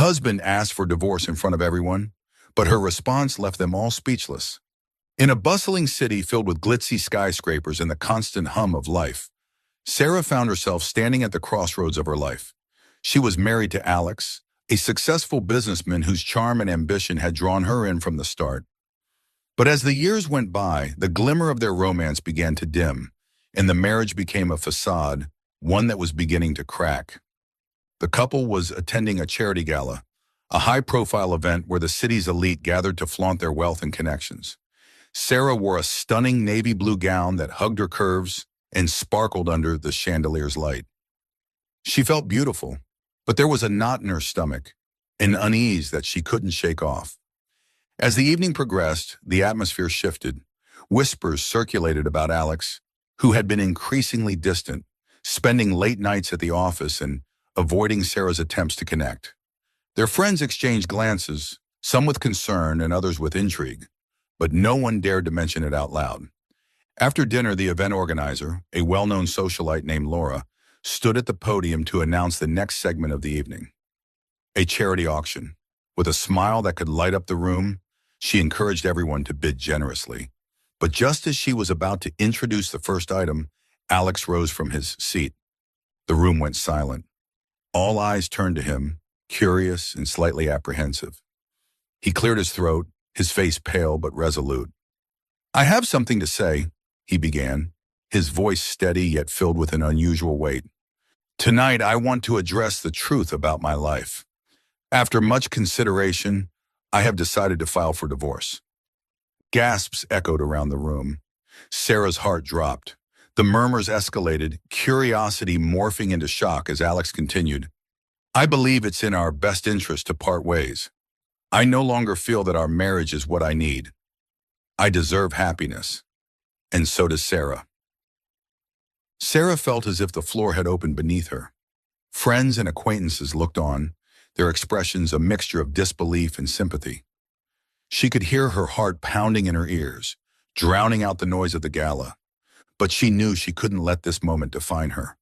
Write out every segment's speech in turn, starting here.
husband asked for divorce in front of everyone, but her response left them all speechless. In a bustling city filled with glitzy skyscrapers and the constant hum of life, Sarah found herself standing at the crossroads of her life. She was married to Alex, a successful businessman whose charm and ambition had drawn her in from the start. But as the years went by, the glimmer of their romance began to dim, and the marriage became a facade, one that was beginning to crack. The couple was attending a charity gala, a high-profile event where the city's elite gathered to flaunt their wealth and connections. Sarah wore a stunning navy blue gown that hugged her curves and sparkled under the chandelier's light. She felt beautiful, but there was a knot in her stomach, an unease that she couldn't shake off. As the evening progressed, the atmosphere shifted. Whispers circulated about Alex, who had been increasingly distant, spending late nights at the office and avoiding Sarah's attempts to connect. Their friends exchanged glances, some with concern and others with intrigue, but no one dared to mention it out loud. After dinner, the event organizer, a well-known socialite named Laura, stood at the podium to announce the next segment of the evening. A charity auction. With a smile that could light up the room, she encouraged everyone to bid generously. But just as she was about to introduce the first item, Alex rose from his seat. The room went silent. All eyes turned to him, curious and slightly apprehensive. He cleared his throat, his face pale but resolute. "I have something to say," he began, his voice steady yet filled with an unusual weight. "Tonight I want to address the truth about my life. After much consideration, I have decided to file for divorce." Gasps echoed around the room. Sarah's heart dropped. The murmurs escalated, curiosity morphing into shock as Alex continued. "I believe it's in our best interest to part ways. I no longer feel that our marriage is what I need. I deserve happiness. And so does Sarah." Sarah felt as if the floor had opened beneath her. Friends and acquaintances looked on, their expressions a mixture of disbelief and sympathy. She could hear her heart pounding in her ears, drowning out the noise of the gala. But she knew she couldn't let this moment define her.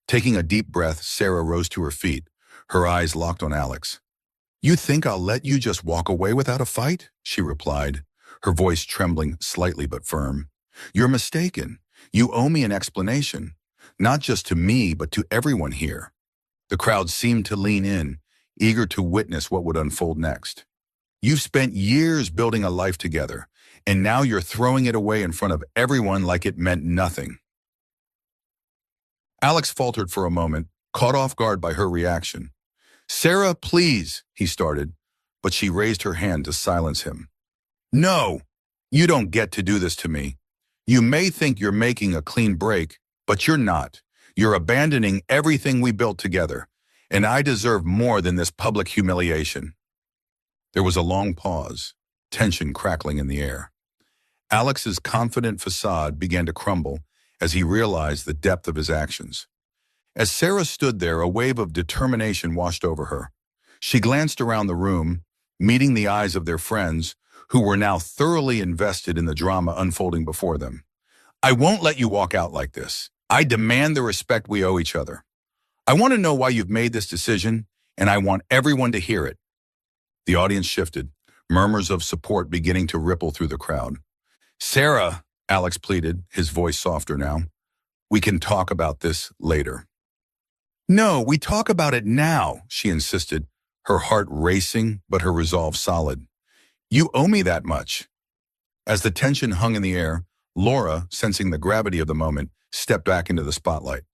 Taking a deep breath, Sarah rose to her feet, her eyes locked on Alex. "You think I'll let you just walk away without a fight?" she replied, her voice trembling slightly but firm. "You're mistaken. You owe me an explanation, not just to me but to everyone here." The crowd seemed to lean in, eager to witness what would unfold next. "You've spent years building a life together, and now you're throwing it away in front of everyone like it meant nothing." Alex faltered for a moment, caught off guard by her reaction. "Sarah, please," he started, but she raised her hand to silence him. "No, you don't get to do this to me. You may think you're making a clean break, but you're not. You're abandoning everything we built together, and I deserve more than this public humiliation." There was a long pause, tension crackling in the air. Alex's confident facade began to crumble as he realized the depth of his actions. As Sarah stood there, a wave of determination washed over her. She glanced around the room, meeting the eyes of their friends, who were now thoroughly invested in the drama unfolding before them. "I won't let you walk out like this. I demand the respect we owe each other. I want to know why you've made this decision, and I want everyone to hear it." The audience shifted, murmurs of support beginning to ripple through the crowd. "Sarah," Alex pleaded, his voice softer now, "we can talk about this later." "No, we talk about it now," she insisted, her heart racing but her resolve solid. "You owe me that much." As the tension hung in the air, Laura, sensing the gravity of the moment, stepped back into the spotlight.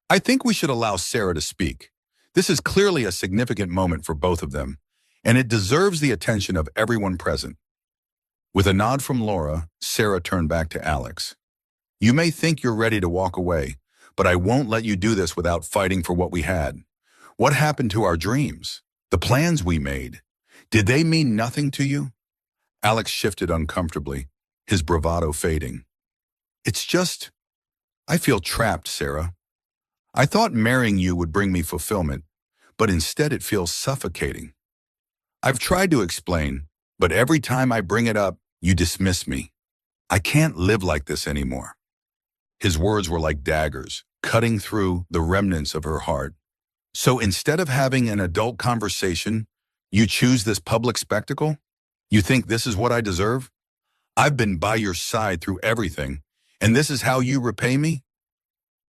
"I think we should allow Sarah to speak. This is clearly a significant moment for both of them, and it deserves the attention of everyone present." With a nod from Laura, Sarah turned back to Alex. "You may think you're ready to walk away, but I won't let you do this without fighting for what we had. What happened to our dreams? The plans we made? Did they mean nothing to you?" Alex shifted uncomfortably, his bravado fading. "It's just, I feel trapped, Sarah. I thought marrying you would bring me fulfillment, but instead it feels suffocating. I've tried to explain, but every time I bring it up, you dismiss me. I can't live like this anymore." His words were like daggers, cutting through the remnants of her heart. "So instead of having an adult conversation, You choose this public spectacle? You think this is what I deserve? I've been by your side through everything, and this is how you repay me?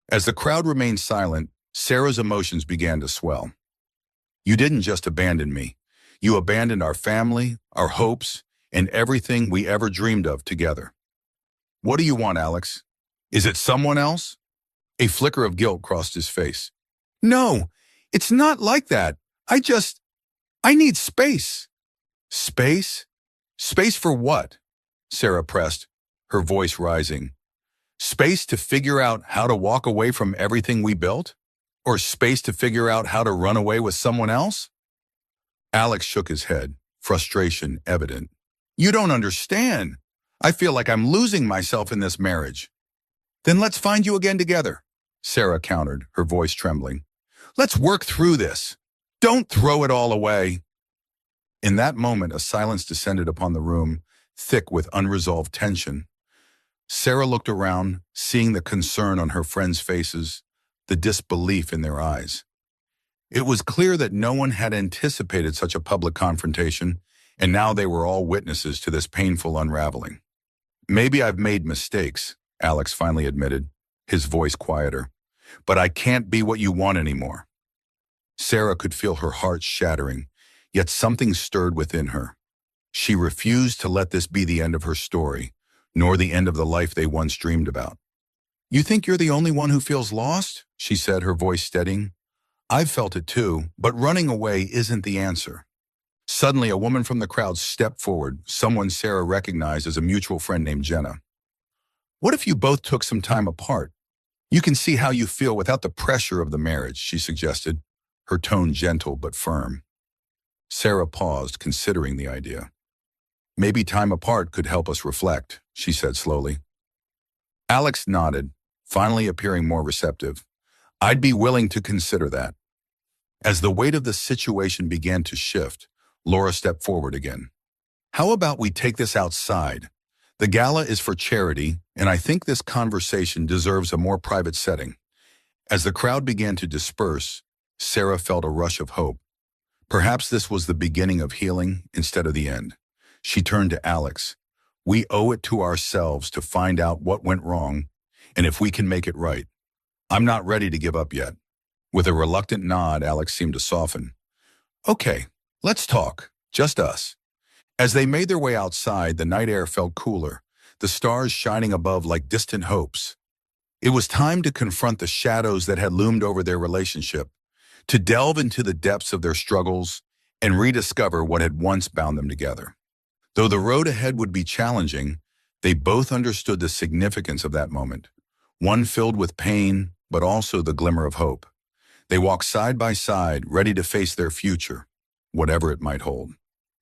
As the crowd remained silent, Sarah's emotions began to swell. You didn't just abandon me. You abandoned our family, our hopes, and everything we ever dreamed of together. What do you want, Alex? Is it someone else? A flicker of guilt crossed his face. No, it's not like that. I need space. Space? Space for what? Sarah pressed, her voice rising. Space to figure out how to walk away from everything we built? Or space to figure out how to run away with someone else? Alex shook his head, frustration evident. You don't understand. I feel like I'm losing myself in this marriage. Then let's find you again together, Sarah countered, her voice trembling. Let's work through this. Don't throw it all away. In that moment, a silence descended upon the room, thick with unresolved tension. Sarah looked around, seeing the concern on her friends' faces, the disbelief in their eyes. It was clear that no one had anticipated such a public confrontation, and now they were all witnesses to this painful unraveling. Maybe I've made mistakes, Alex finally admitted, his voice quieter. But I can't be what you want anymore. Sarah could feel her heart shattering, yet something stirred within her. She refused to let this be the end of her story, nor the end of the life they once dreamed about. You think you're the only one who feels lost? She said, her voice steadying. I've felt it too, but running away isn't the answer. Suddenly, a woman from the crowd stepped forward, someone Sarah recognized as a mutual friend named Jenna. What if you both took some time apart? You can see how you feel without the pressure of the marriage, she suggested, her tone gentle but firm. Sarah paused, considering the idea. Maybe time apart could help us reflect, she said slowly. Alex nodded, finally appearing more receptive. I'd be willing to consider that. As the weight of the situation began to shift, Laura stepped forward again. How about we take this outside? The gala is for charity, and I think this conversation deserves a more private setting. As the crowd began to disperse, Sarah felt a rush of hope. Perhaps this was the beginning of healing instead of the end. She turned to Alex. We owe it to ourselves to find out what went wrong, and if we can make it right. I'm not ready to give up yet. With a reluctant nod, Alex seemed to soften. Okay, let's talk. Just us. As they made their way outside, the night air felt cooler, the stars shining above like distant hopes. It was time to confront the shadows that had loomed over their relationship, to delve into the depths of their struggles and rediscover what had once bound them together. Though the road ahead would be challenging, they both understood the significance of that moment, one filled with pain, but also the glimmer of hope. They walked side by side, ready to face their future, whatever it might hold.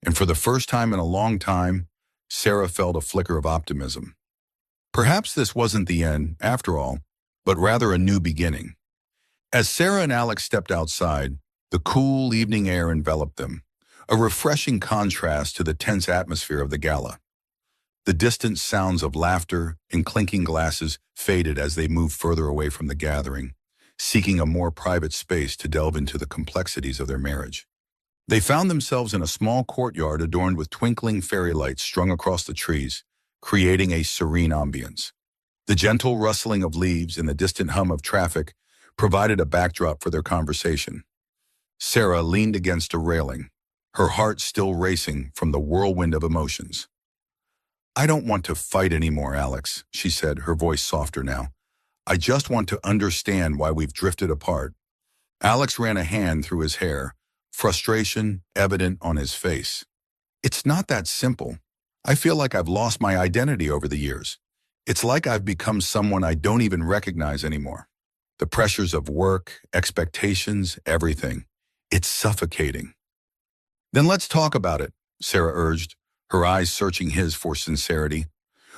And for the first time in a long time, Sarah felt a flicker of optimism. Perhaps this wasn't the end, after all, but rather a new beginning. As Sarah and Alex stepped outside, the cool evening air enveloped them, a refreshing contrast to the tense atmosphere of the gala. The distant sounds of laughter and clinking glasses faded as they moved further away from the gathering, seeking a more private space to delve into the complexities of their marriage. They found themselves in a small courtyard adorned with twinkling fairy lights strung across the trees, creating a serene ambience. The gentle rustling of leaves and the distant hum of traffic provided a backdrop for their conversation. Sarah leaned against a railing, her heart still racing from the whirlwind of emotions. I don't want to fight anymore, Alex, she said, her voice softer now. I just want to understand why we've drifted apart. Alex ran a hand through his hair, frustration evident on his face. It's not that simple. I feel like I've lost my identity over the years. It's like I've become someone I don't even recognize anymore. The pressures of work, expectations, everything. It's suffocating. Then let's talk about it, Sarah urged, her eyes searching his for sincerity.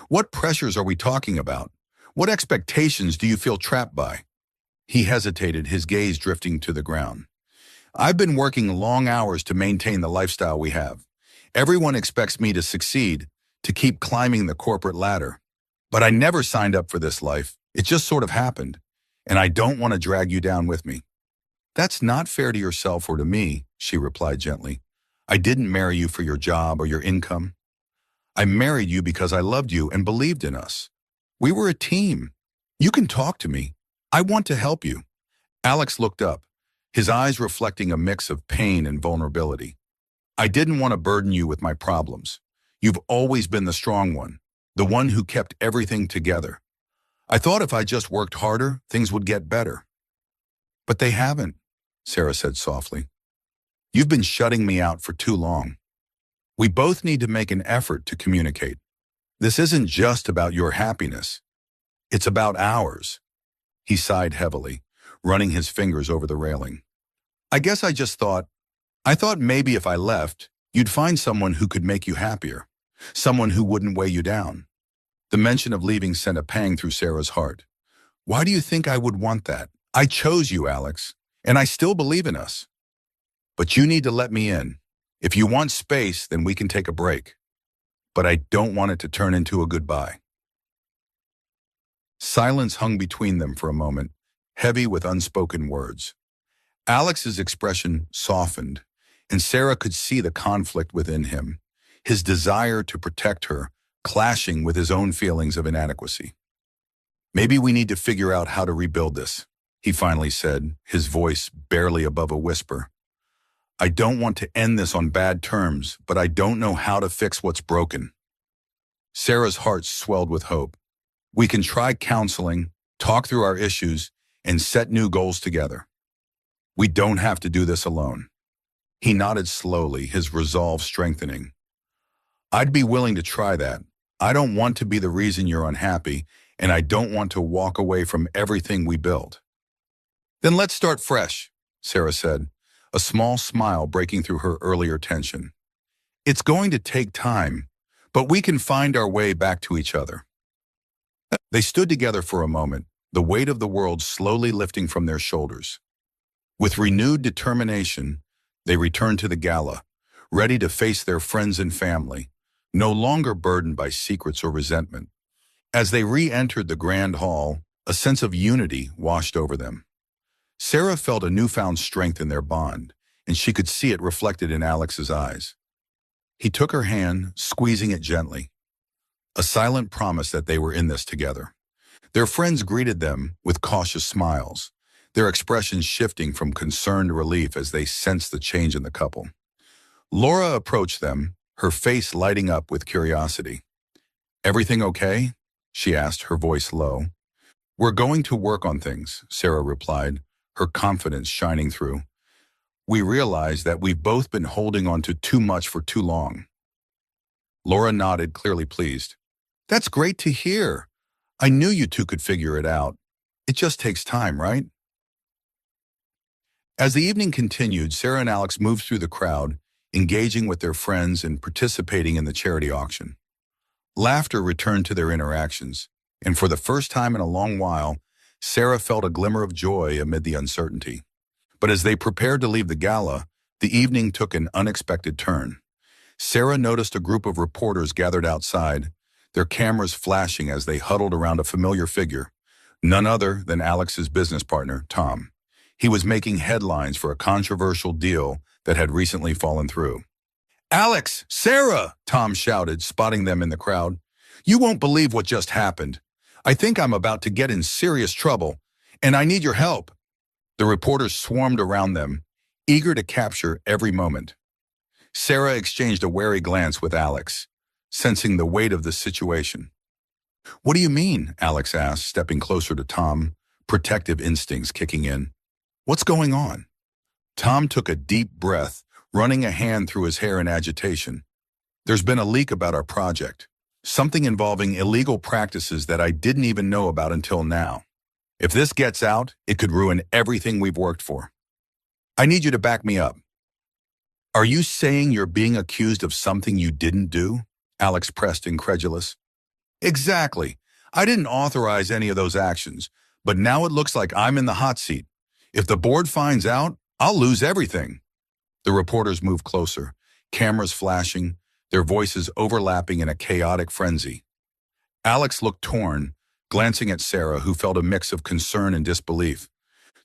What pressures are we talking about? What expectations do you feel trapped by? He hesitated, his gaze drifting to the ground. I've been working long hours to maintain the lifestyle we have. Everyone expects me to succeed, to keep climbing the corporate ladder. But I never signed up for this life. It just sort of happened. And I don't want to drag you down with me. That's not fair to yourself or to me, she replied gently. I didn't marry you for your job or your income. I married you because I loved you and believed in us. We were a team. You can talk to me. I want to help you." Alex looked up, his eyes reflecting a mix of pain and vulnerability. "I didn't want to burden you with my problems. You've always been the strong one, the one who kept everything together. I thought if I just worked harder, things would get better." "But they haven't," Sarah said softly. "You've been shutting me out for too long. We both need to make an effort to communicate. This isn't just about your happiness. It's about ours." He sighed heavily, running his fingers over the railing. "I guess I thought maybe if I left, you'd find someone who could make you happier, someone who wouldn't weigh you down." The mention of leaving sent a pang through Sarah's heart. "Why do you think I would want that? I chose you, Alex, and I still believe in us. But you need to let me in. If you want space, then we can take a break. But I don't want it to turn into a goodbye." Silence hung between them for a moment, heavy with unspoken words. Alex's expression softened, and Sarah could see the conflict within him, his desire to protect her clashing with his own feelings of inadequacy. "Maybe we need to figure out how to rebuild this," he finally said, his voice barely above a whisper. "I don't want to end this on bad terms, but I don't know how to fix what's broken." Sarah's heart swelled with hope. "We can try counseling, talk through our issues, and set new goals together. We don't have to do this alone." He nodded slowly, his resolve strengthening. "I'd be willing to try that. I don't want to be the reason you're unhappy, and I don't want to walk away from everything we built." "Then let's start fresh," Sarah said, a small smile breaking through her earlier tension. "It's going to take time, but we can find our way back to each other." They stood together for a moment, the weight of the world slowly lifting from their shoulders. With renewed determination, they returned to the gala, ready to face their friends and family, no longer burdened by secrets or resentment. As they re-entered the grand hall, a sense of unity washed over them. Sarah felt a newfound strength in their bond, and she could see it reflected in Alex's eyes. He took her hand, squeezing it gently, a silent promise that they were in this together. Their friends greeted them with cautious smiles, their expressions shifting from concern to relief as they sensed the change in the couple. Laura approached them, her face lighting up with curiosity. "Everything okay?" she asked, her voice low. "We're going to work on things," Sarah replied, her confidence shining through. "We realize that we've both been holding on to too much for too long." Laura nodded, clearly pleased. "That's great to hear. I knew you two could figure it out. It just takes time, right?" As the evening continued, Sarah and Alex moved through the crowd, engaging with their friends and participating in the charity auction. Laughter returned to their interactions, and for the first time in a long while, Sarah felt a glimmer of joy amid the uncertainty. But as they prepared to leave the gala, the evening took an unexpected turn. Sarah noticed a group of reporters gathered outside, their cameras flashing as they huddled around a familiar figure, none other than Alex's business partner, Tom. He was making headlines for a controversial deal that had recently fallen through. "Alex! Sarah!" Tom shouted, spotting them in the crowd. "You won't believe what just happened. I think I'm about to get in serious trouble, and I need your help." The reporters swarmed around them, eager to capture every moment. Sarah exchanged a wary glance with Alex, sensing the weight of the situation. "What do you mean?" Alex asked, stepping closer to Tom, protective instincts kicking in. "What's going on?" Tom took a deep breath, running a hand through his hair in agitation. "There's been a leak about our project. Something involving illegal practices that I didn't even know about until now. If this gets out, it could ruin everything we've worked for. I need you to back me up." "Are you saying you're being accused of something you didn't do?" Alex pressed, incredulous. "Exactly. I didn't authorize any of those actions, but now it looks like I'm in the hot seat. If the board finds out, I'll lose everything." The reporters moved closer, cameras flashing, their voices overlapping in a chaotic frenzy. Alex looked torn, glancing at Sarah, who felt a mix of concern and disbelief.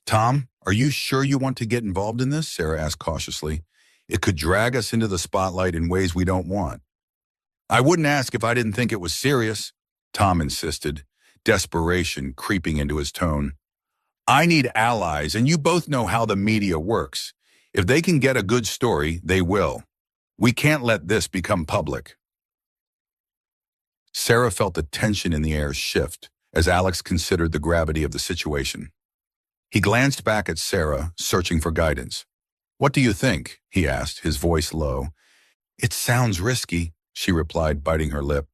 "Tom, are you sure you want to get involved in this?" Sarah asked cautiously. It could drag us into the spotlight in ways we don't want. I wouldn't ask if I didn't think it was serious, Tom insisted, desperation creeping into his tone. I need allies, and you both know how the media works. If they can get a good story, they will. We can't let this become public. Sarah felt the tension in the air shift as Alex considered the gravity of the situation. He glanced back at Sarah, searching for guidance. What do you think? He asked, his voice low. It sounds risky, she replied, biting her lip.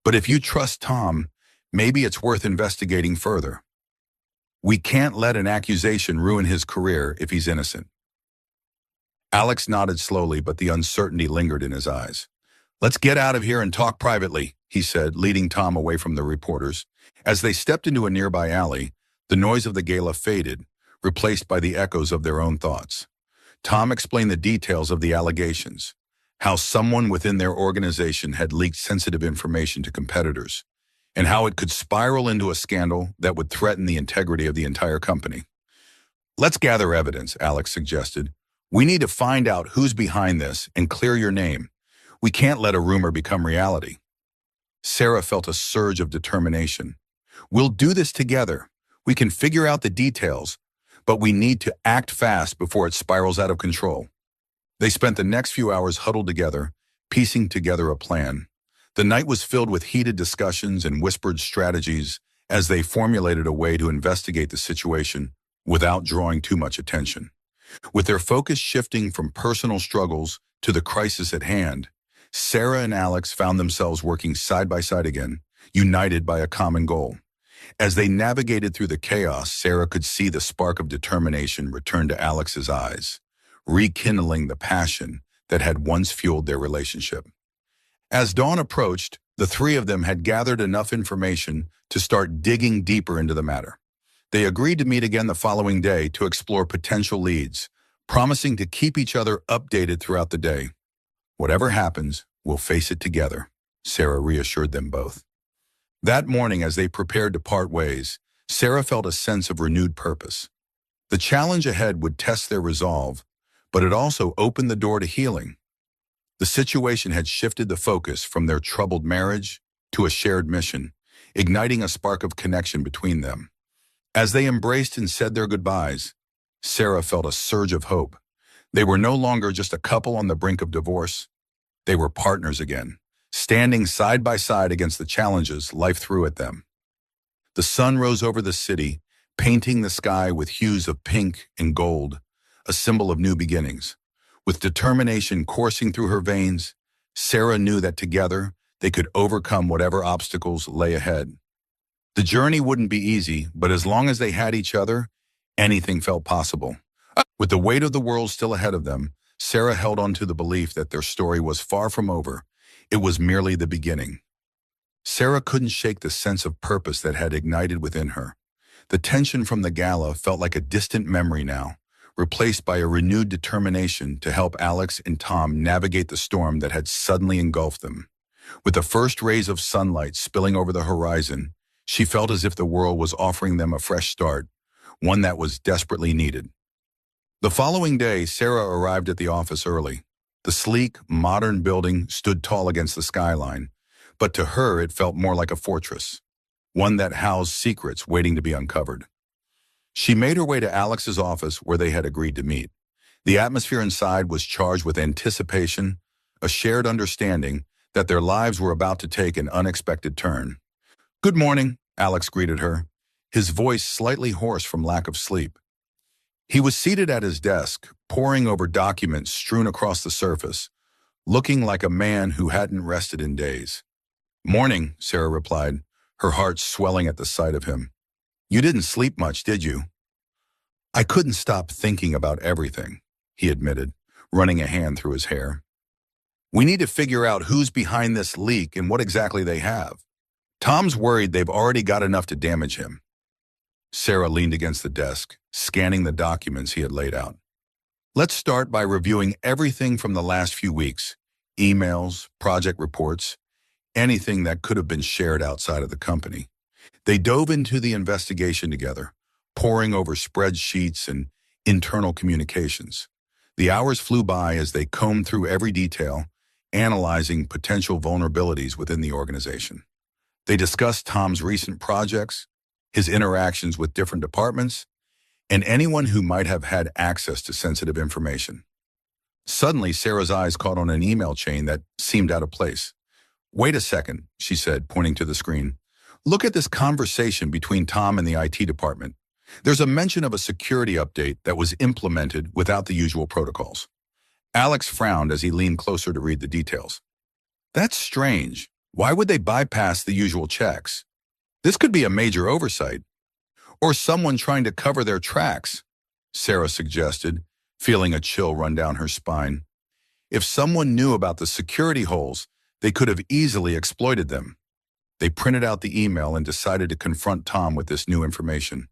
But if you trust Tom, maybe it's worth investigating further. We can't let an accusation ruin his career if he's innocent. Alex nodded slowly, but the uncertainty lingered in his eyes. Let's get out of here and talk privately, he said, leading Tom away from the reporters. As they stepped into a nearby alley, the noise of the gala faded, replaced by the echoes of their own thoughts. Tom explained the details of the allegations, how someone within their organization had leaked sensitive information to competitors, and how it could spiral into a scandal that would threaten the integrity of the entire company. Let's gather evidence, Alex suggested. We need to find out who's behind this and clear your name. We can't let a rumor become reality. Sarah felt a surge of determination. We'll do this together. We can figure out the details, but we need to act fast before it spirals out of control. They spent the next few hours huddled together, piecing together a plan. The night was filled with heated discussions and whispered strategies as they formulated a way to investigate the situation without drawing too much attention. With their focus shifting from personal struggles to the crisis at hand, Sarah and Alex found themselves working side by side again, united by a common goal. As they navigated through the chaos, Sarah could see the spark of determination return to Alex's eyes, rekindling the passion that had once fueled their relationship. As dawn approached, the three of them had gathered enough information to start digging deeper into the matter. They agreed to meet again the following day to explore potential leads, promising to keep each other updated throughout the day. Whatever happens, we'll face it together, Sarah reassured them both. That morning, as they prepared to part ways, Sarah felt a sense of renewed purpose. The challenge ahead would test their resolve, but it also opened the door to healing. The situation had shifted the focus from their troubled marriage to a shared mission, igniting a spark of connection between them. As they embraced and said their goodbyes, Sarah felt a surge of hope. They were no longer just a couple on the brink of divorce. They were partners again, standing side by side against the challenges life threw at them. The sun rose over the city, painting the sky with hues of pink and gold, a symbol of new beginnings. With determination coursing through her veins, Sarah knew that together they could overcome whatever obstacles lay ahead. The journey wouldn't be easy, but as long as they had each other, anything felt possible. With the weight of the world still ahead of them, Sarah held on to the belief that their story was far from over. It was merely the beginning. Sarah couldn't shake the sense of purpose that had ignited within her. The tension from the gala felt like a distant memory now, replaced by a renewed determination to help Alex and Tom navigate the storm that had suddenly engulfed them. With the first rays of sunlight spilling over the horizon, she felt as if the world was offering them a fresh start, one that was desperately needed. The following day, Sarah arrived at the office early. The sleek, modern building stood tall against the skyline, but to her it felt more like a fortress, one that housed secrets waiting to be uncovered. She made her way to Alex's office where they had agreed to meet. The atmosphere inside was charged with anticipation, a shared understanding that their lives were about to take an unexpected turn. "Good morning," Alex greeted her, his voice slightly hoarse from lack of sleep. He was seated at his desk, poring over documents strewn across the surface, looking like a man who hadn't rested in days. "Morning," Sarah replied, her heart swelling at the sight of him. "You didn't sleep much, did you?" "I couldn't stop thinking about everything," he admitted, running a hand through his hair. "We need to figure out who's behind this leak and what exactly they have. Tom's worried they've already got enough to damage him." Sarah leaned against the desk, scanning the documents he had laid out. "Let's start by reviewing everything from the last few weeks, emails, project reports, anything that could have been shared outside of the company." They dove into the investigation together, poring over spreadsheets and internal communications. The hours flew by as they combed through every detail, analyzing potential vulnerabilities within the organization. They discussed Tom's recent projects, his interactions with different departments, and anyone who might have had access to sensitive information. Suddenly, Sarah's eyes caught on an email chain that seemed out of place. "Wait a second," she said, pointing to the screen. "Look at this conversation between Tom and the IT department. There's a mention of a security update that was implemented without the usual protocols." Alex frowned as he leaned closer to read the details. "That's strange. Why would they bypass the usual checks? This could be a major oversight. Or someone trying to cover their tracks," Sarah suggested, feeling a chill run down her spine. If someone knew about the security holes, they could have easily exploited them. They printed out the email and decided to confront Tom with this new information.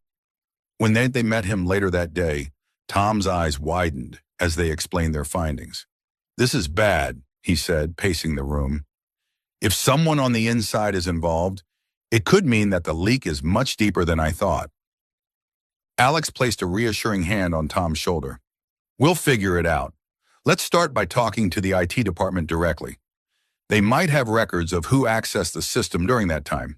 When they met him later that day, Tom's eyes widened as they explained their findings. "This is bad," he said, pacing the room. "If someone on the inside is involved, it could mean that the leak is much deeper than I thought." Alex placed a reassuring hand on Tom's shoulder. "We'll figure it out. Let's start by talking to the IT department directly. They might have records of who accessed the system during that time."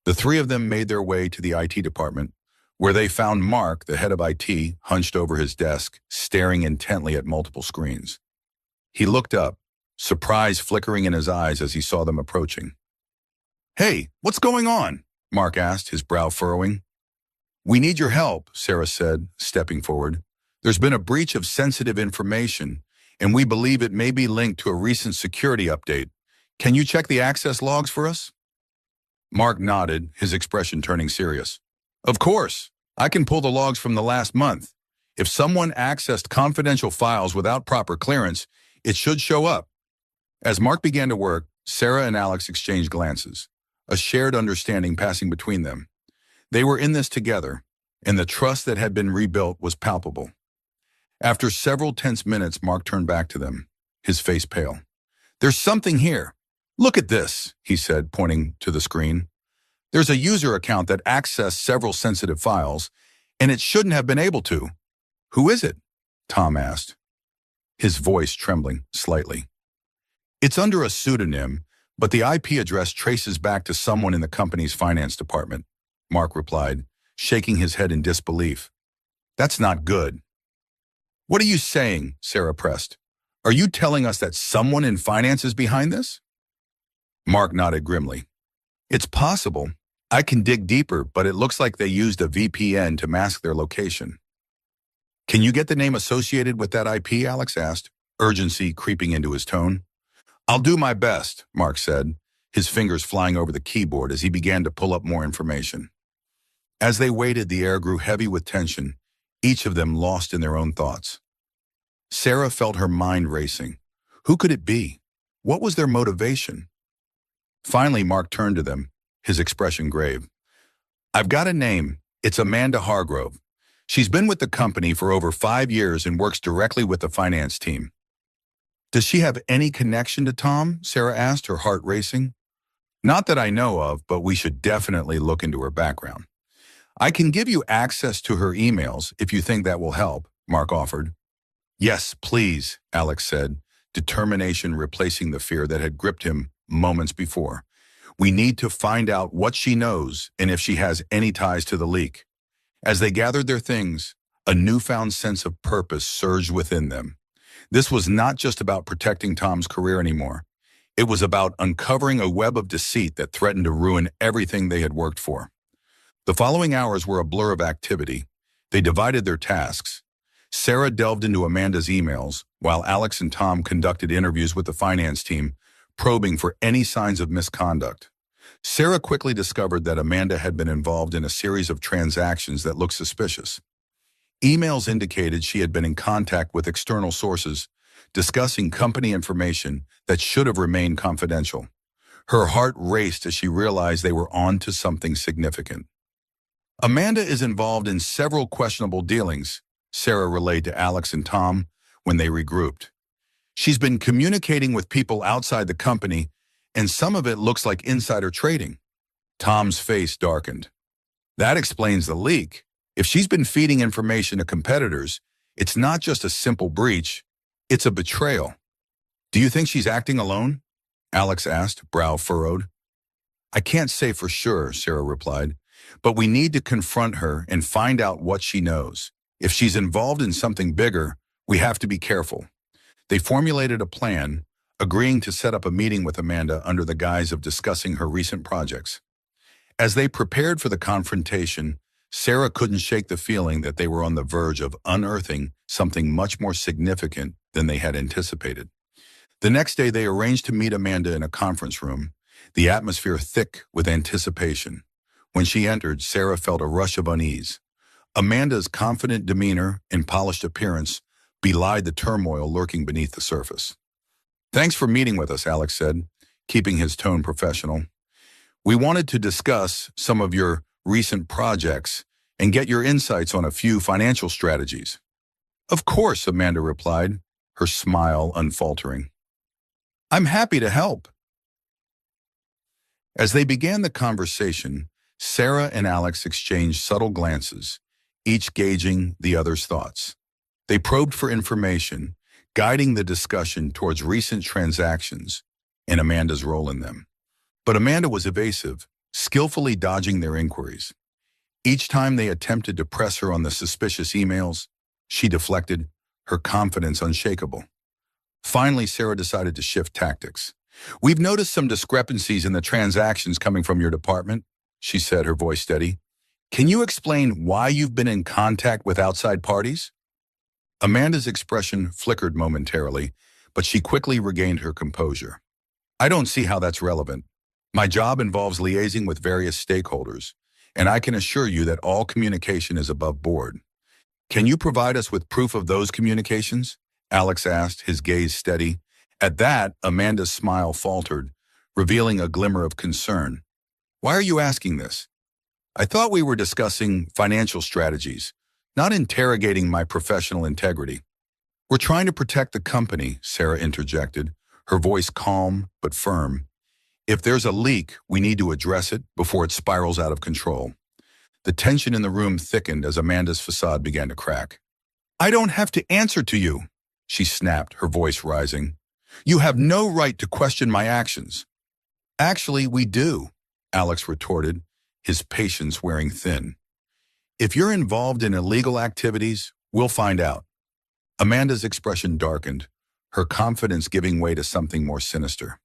The three of them made their way to the IT department, where they found Mark, the head of IT, hunched over his desk, staring intently at multiple screens. He looked up, surprise flickering in his eyes as he saw them approaching. "Hey, what's going on?" Mark asked, his brow furrowing. "We need your help," Sarah said, stepping forward. "There's been a breach of sensitive information, and we believe it may be linked to a recent security update. Can you check the access logs for us?" Mark nodded, his expression turning serious. "Of course. I can pull the logs from the last month. If someone accessed confidential files without proper clearance, it should show up." As Mark began to work, Sarah and Alex exchanged glances, a shared understanding passing between them. They were in this together, and the trust that had been rebuilt was palpable. After several tense minutes, Mark turned back to them, his face pale. "There's something here. Look at this," he said, pointing to the screen. "There's a user account that accessed several sensitive files, and it shouldn't have been able to." "Who is it?" Tom asked, his voice trembling slightly. "It's under a pseudonym, but the IP address traces back to someone in the company's finance department," Mark replied, shaking his head in disbelief. "That's not good." "What are you saying?" Sarah pressed. "Are you telling us that someone in finance is behind this?" Mark nodded grimly. "It's possible. I can dig deeper, but it looks like they used a VPN to mask their location." "Can you get the name associated with that IP?" Alex asked, urgency creeping into his tone. "I'll do my best," Mark said, his fingers flying over the keyboard as he began to pull up more information. As they waited, the air grew heavy with tension, each of them lost in their own thoughts. Sarah felt her mind racing. Who could it be? What was their motivation? Finally, Mark turned to them, his expression grave. "I've got a name. It's Amanda Hargrove. She's been with the company for over 5 years and works directly with the finance team." "Does she have any connection to Tom?" Sarah asked, her heart racing. "Not that I know of, but we should definitely look into her background." "I can give you access to her emails if you think that will help," Mark offered. "Yes, please," Alex said, determination replacing the fear that had gripped him moments before. "We need to find out what she knows and if she has any ties to the leak." As they gathered their things, a newfound sense of purpose surged within them. This was not just about protecting Tom's career anymore. It was about uncovering a web of deceit that threatened to ruin everything they had worked for. The following hours were a blur of activity. They divided their tasks. Sarah delved into Amanda's emails, while Alex and Tom conducted interviews with the finance team, probing for any signs of misconduct. Sarah quickly discovered that Amanda had been involved in a series of transactions that looked suspicious. Emails indicated she had been in contact with external sources, discussing company information that should have remained confidential. Her heart raced as she realized they were on to something significant. "Amanda is involved in several questionable dealings," Sarah relayed to Alex and Tom when they regrouped. "She's been communicating with people outside the company, and some of it looks like insider trading." Tom's face darkened. "That explains the leak. If she's been feeding information to competitors, It's not just a simple breach, it's a betrayal. Do you think she's acting alone? Alex asked, brow furrowed. I can't say for sure, Sarah replied, but we need to confront her and find out what she knows. If she's involved in something bigger, we have to be careful. They formulated a plan, agreeing to set up a meeting with Amanda under the guise of discussing her recent projects. As they prepared for the confrontation, Sarah couldn't shake the feeling that they were on the verge of unearthing something much more significant than they had anticipated. The next day, they arranged to meet Amanda in a conference room, the atmosphere thick with anticipation. When she entered, Sarah felt a rush of unease. Amanda's confident demeanor and polished appearance belied the turmoil lurking beneath the surface. Thanks for meeting with us, Alex said, keeping his tone professional. We wanted to discuss some of your recent projects and get your insights on a few financial strategies. Of course, Amanda replied, her smile unfaltering. I'm happy to help. As they began the conversation, Sarah and Alex exchanged subtle glances, each gauging the other's thoughts. They probed for information, guiding the discussion towards recent transactions and Amanda's role in them. But Amanda was evasive, skillfully dodging their inquiries. Each time they attempted to press her on the suspicious emails, she deflected, her confidence unshakable. Finally, Sarah decided to shift tactics. We've noticed some discrepancies in the transactions coming from your department, she said, her voice steady. Can you explain why you've been in contact with outside parties? Amanda's expression flickered momentarily, but she quickly regained her composure. I don't see how that's relevant. My job involves liaising with various stakeholders, and I can assure you that all communication is above board. Can you provide us with proof of those communications? Alex asked, his gaze steady. At that, Amanda's smile faltered, revealing a glimmer of concern. Why are you asking this? I thought we were discussing financial strategies, not interrogating my professional integrity. We're trying to protect the company, Sarah interjected, her voice calm but firm. If there's a leak, we need to address it before it spirals out of control. The tension in the room thickened as Amanda's facade began to crack. I don't have to answer to you, she snapped, her voice rising. You have no right to question my actions. Actually, we do, Alex retorted, his patience wearing thin. If you're involved in illegal activities, we'll find out. Amanda's expression darkened, her confidence giving way to something more sinister.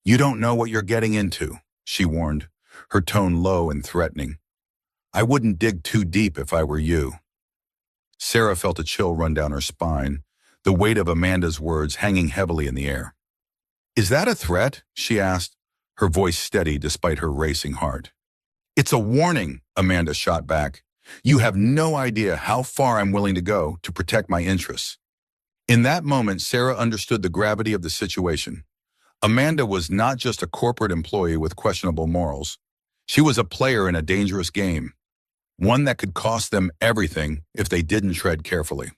You don't know what you're getting into, she warned, her tone low and threatening. I wouldn't dig too deep if I were you. Sarah felt a chill run down her spine, the weight of Amanda's words hanging heavily in the air. Is that a threat? She asked, her voice steady despite her racing heart. It's a warning, Amanda shot back. You have no idea how far I'm willing to go to protect my interests. In that moment, Sarah understood the gravity of the situation. Amanda was not just a corporate employee with questionable morals. She was a player in a dangerous game, one that could cost them everything if they didn't tread carefully.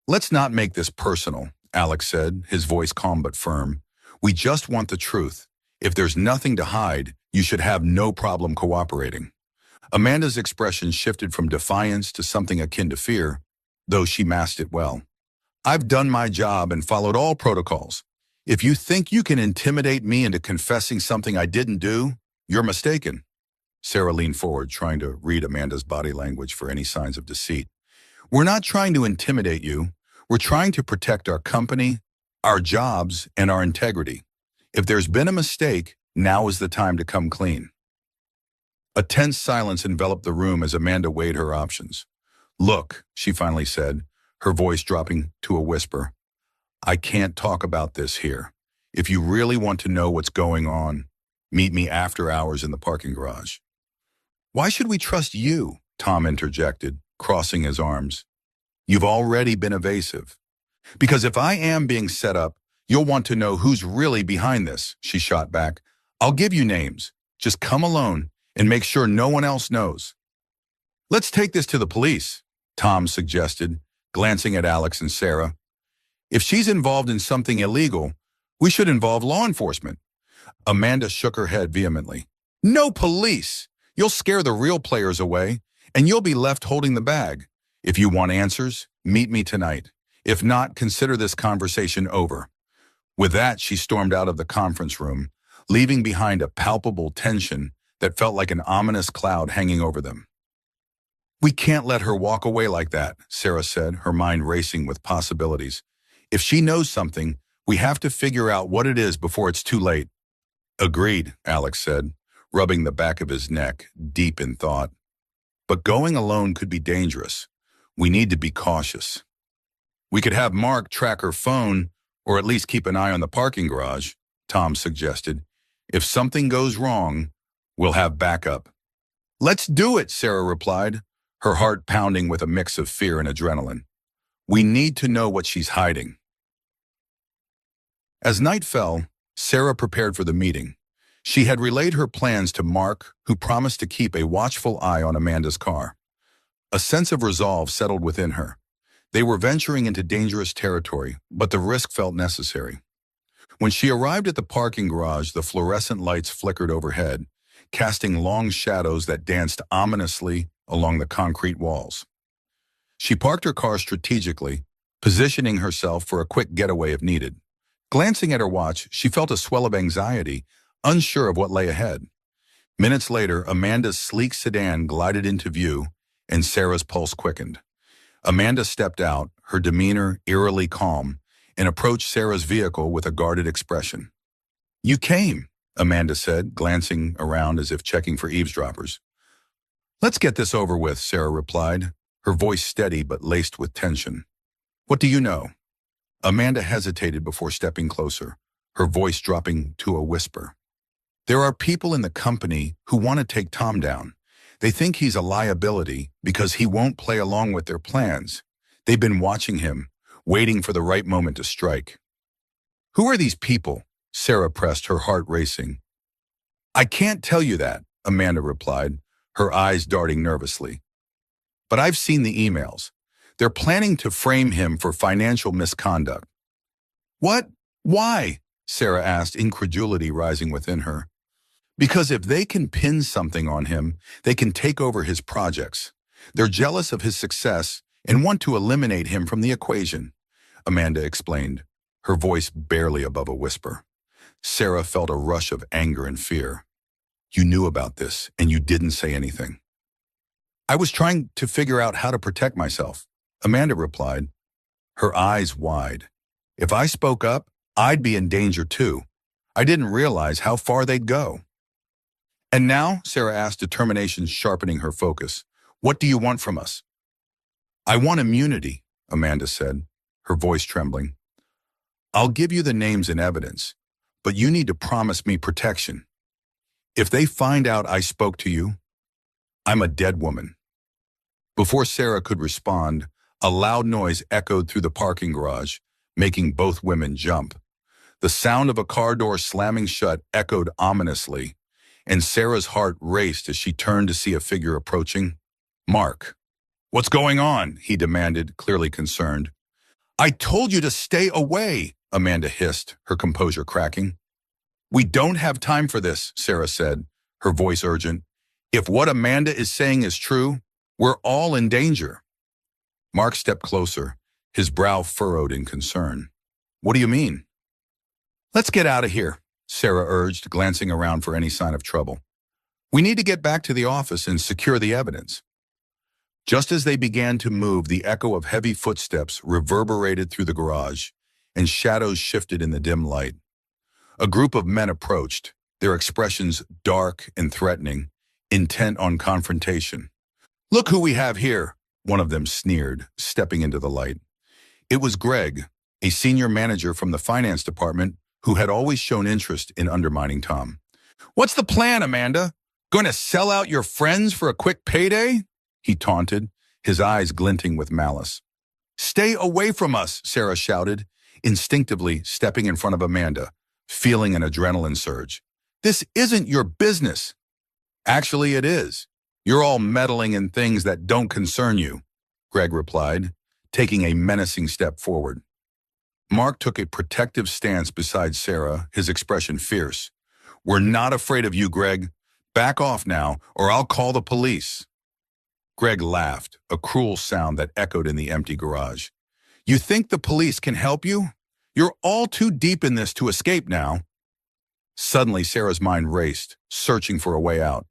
Let's not make this personal, Alex said, his voice calm but firm. We just want the truth. If there's nothing to hide, you should have no problem cooperating. Amanda's expression shifted from defiance to something akin to fear, though she masked it well. I've done my job and followed all protocols. If you think you can intimidate me into confessing something I didn't do, you're mistaken. Sarah leaned forward, trying to read Amanda's body language for any signs of deceit. We're not trying to intimidate you. We're trying to protect our company, our jobs, and our integrity. If there's been a mistake, now is the time to come clean. A tense silence enveloped the room as Amanda weighed her options. Look, she finally said, her voice dropping to a whisper. I can't talk about this here. If you really want to know what's going on, meet me after hours in the parking garage. Why should we trust you? Tom interjected, crossing his arms. You've already been evasive. Because if I am being set up, you'll want to know who's really behind this, she shot back. I'll give you names. Just come alone and make sure no one else knows. Let's take this to the police, Tom suggested, glancing at Alex and Sarah. If she's involved in something illegal, we should involve law enforcement. Amanda shook her head vehemently. No police! You'll scare the real players away, and you'll be left holding the bag. If you want answers, meet me tonight. If not, consider this conversation over. With that, she stormed out of the conference room, leaving behind a palpable tension that felt like an ominous cloud hanging over them. We can't let her walk away like that, Sarah said, her mind racing with possibilities. If she knows something, we have to figure out what it is before it's too late. Agreed, Alex said, rubbing the back of his neck, deep in thought. But going alone could be dangerous. We need to be cautious. We could have Mark track her phone, or at least keep an eye on the parking garage, Tom suggested. If something goes wrong, we'll have backup. Let's do it, Sarah replied, her heart pounding with a mix of fear and adrenaline. We need to know what she's hiding. As night fell, Sarah prepared for the meeting. She had relayed her plans to Mark, who promised to keep a watchful eye on Amanda's car. A sense of resolve settled within her. They were venturing into dangerous territory, but the risk felt necessary. When she arrived at the parking garage, the fluorescent lights flickered overhead, casting long shadows that danced ominously along the concrete walls. She parked her car strategically, positioning herself for a quick getaway if needed. Glancing at her watch, she felt a swell of anxiety, unsure of what lay ahead. Minutes later, Amanda's sleek sedan glided into view, and Sarah's pulse quickened. Amanda stepped out, her demeanor eerily calm, and approached Sarah's vehicle with a guarded expression. You came, Amanda said, glancing around as if checking for eavesdroppers. Let's get this over with, Sarah replied, her voice steady but laced with tension. What do you know? Amanda hesitated before stepping closer, her voice dropping to a whisper. There are people in the company who want to take Tom down. They think he's a liability because he won't play along with their plans. They've been watching him, waiting for the right moment to strike. Who are these people? Sarah pressed, her heart racing. I can't tell you that, Amanda replied, her eyes darting nervously. But I've seen the emails. They're planning to frame him for financial misconduct. What? Why? Sarah asked, incredulity rising within her. Because if they can pin something on him, they can take over his projects. They're jealous of his success and want to eliminate him from the equation, Amanda explained, her voice barely above a whisper. Sarah felt a rush of anger and fear. You knew about this, and you didn't say anything. I was trying to figure out how to protect myself, Amanda replied, her eyes wide. If I spoke up, I'd be in danger too. I didn't realize how far they'd go. And now, Sarah asked, determination sharpening her focus, what do you want from us? I want immunity, Amanda said, her voice trembling. I'll give you the names and evidence, but you need to promise me protection. If they find out I spoke to you, I'm a dead woman. Before Sarah could respond, a loud noise echoed through the parking garage, making both women jump. The sound of a car door slamming shut echoed ominously, and Sarah's heart raced as she turned to see a figure approaching. Mark. What's going on? He demanded, clearly concerned. I told you to stay away, Amanda hissed, her composure cracking. We don't have time for this, Sarah said, her voice urgent. If what Amanda is saying is true, we're all in danger. Mark stepped closer, his brow furrowed in concern. What do you mean? Let's get out of here, Sarah urged, glancing around for any sign of trouble. We need to get back to the office and secure the evidence. Just as they began to move, the echo of heavy footsteps reverberated through the garage, and shadows shifted in the dim light. A group of men approached, their expressions dark and threatening, intent on confrontation. Look who we have here, one of them sneered, stepping into the light. It was Greg, a senior manager from the finance department who had always shown interest in undermining Tom. What's the plan, Amanda? Going to sell out your friends for a quick payday? He taunted, his eyes glinting with malice. Stay away from us, Sarah shouted, instinctively stepping in front of Amanda, feeling an adrenaline surge. This isn't your business. Actually, it is. You're all meddling in things that don't concern you, Greg replied, taking a menacing step forward. Mark took a protective stance beside Sarah, his expression fierce. We're not afraid of you, Greg. Back off now, or I'll call the police. Greg laughed, a cruel sound that echoed in the empty garage. You think the police can help you? You're all too deep in this to escape now. Suddenly, Sarah's mind raced, searching for a way out.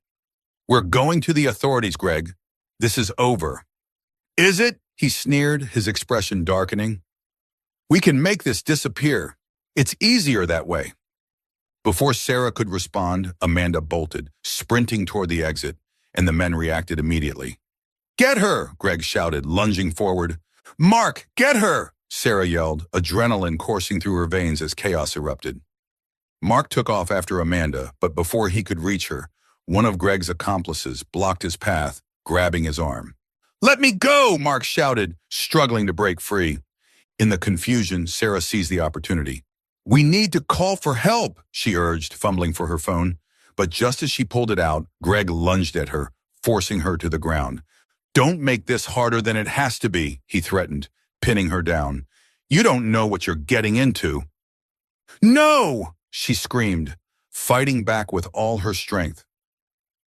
We're going to the authorities, Greg. This is over. Is it? He sneered, his expression darkening. We can make this disappear. It's easier that way. Before Sarah could respond, Amanda bolted, sprinting toward the exit, and the men reacted immediately. Get her, Greg shouted, lunging forward. Mark, get her, Sarah yelled, adrenaline coursing through her veins as chaos erupted. Mark took off after Amanda, but before he could reach her, one of Greg's accomplices blocked his path, grabbing his arm. Let me go, Mark shouted, struggling to break free. In the confusion, Sarah seized the opportunity. We need to call for help, she urged, fumbling for her phone. But just as she pulled it out, Greg lunged at her, forcing her to the ground. Don't make this harder than it has to be, he threatened, pinning her down. You don't know what you're getting into. No, she screamed, fighting back with all her strength.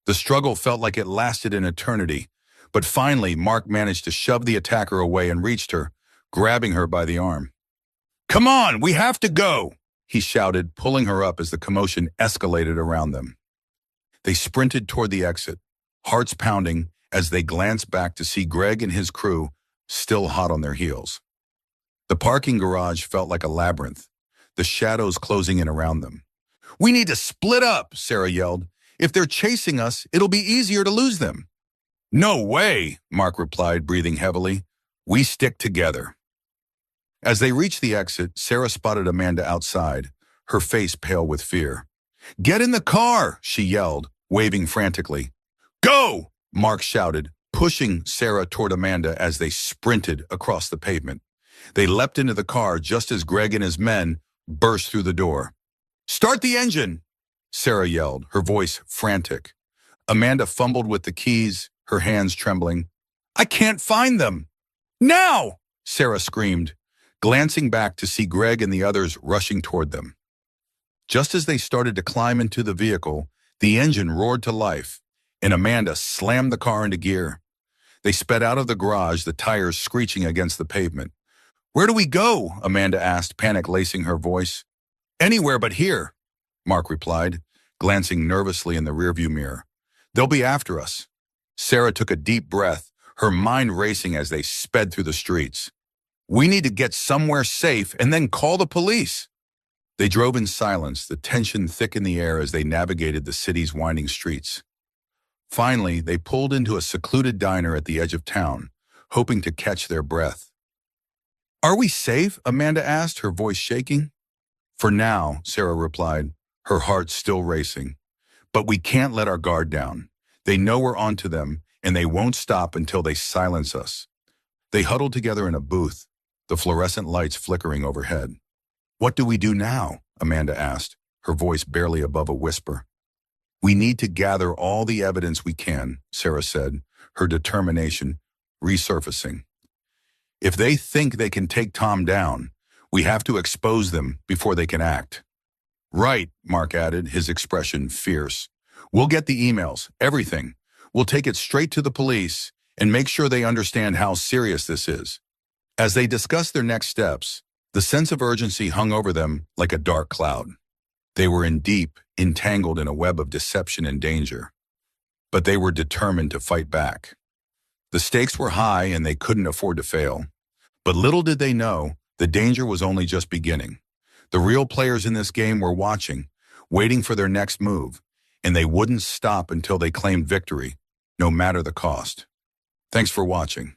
The struggle felt like it lasted an eternity, but finally Mark managed to shove the attacker away and reached her, grabbing her by the arm. Come on, we have to go, he shouted, pulling her up as the commotion escalated around them. They sprinted toward the exit, hearts pounding as they glanced back to see Greg and his crew still hot on their heels. The parking garage felt like a labyrinth, the shadows closing in around them. We need to split up, Sarah yelled. If they're chasing us, it'll be easier to lose them. No way, Mark replied, breathing heavily. We stick together. As they reached the exit, Sarah spotted Amanda outside, her face pale with fear. Get in the car, she yelled, waving frantically. Go, Mark shouted, pushing Sarah toward Amanda as they sprinted across the pavement. They leapt into the car just as Greg and his men burst through the door. Start the engine, Sarah yelled, her voice frantic. Amanda fumbled with the keys, her hands trembling. I can't find them. Now, Sarah screamed, glancing back to see Greg and the others rushing toward them. Just as they started to climb into the vehicle, the engine roared to life, and Amanda slammed the car into gear. They sped out of the garage, the tires screeching against the pavement. Where do we go? Amanda asked, panic lacing her voice. Anywhere but here, Mark replied, glancing nervously in the rearview mirror. They'll be after us. Sarah took a deep breath, her mind racing as they sped through the streets. We need to get somewhere safe and then call the police. They drove in silence, the tension thick in the air as they navigated the city's winding streets. Finally, they pulled into a secluded diner at the edge of town, hoping to catch their breath. Are we safe? Amanda asked, her voice shaking. For now, Sarah replied, her heart still racing. But we can't let our guard down. They know we're onto them, and they won't stop until they silence us. They huddled together in a booth, the fluorescent lights flickering overhead. What do we do now? Amanda asked, her voice barely above a whisper. We need to gather all the evidence we can, Sarah said, her determination resurfacing. If they think they can take Tom down, we have to expose them before they can act. Right, Mark added, his expression fierce. We'll get the emails, everything. We'll take it straight to the police and make sure they understand how serious this is. As they discussed their next steps, the sense of urgency hung over them like a dark cloud. They were entangled in a web of deception and danger. But they were determined to fight back. The stakes were high and they couldn't afford to fail. But little did they know, the danger was only just beginning. The real players in this game were watching, waiting for their next move, and they wouldn't stop until they claimed victory, no matter the cost. Thanks for watching.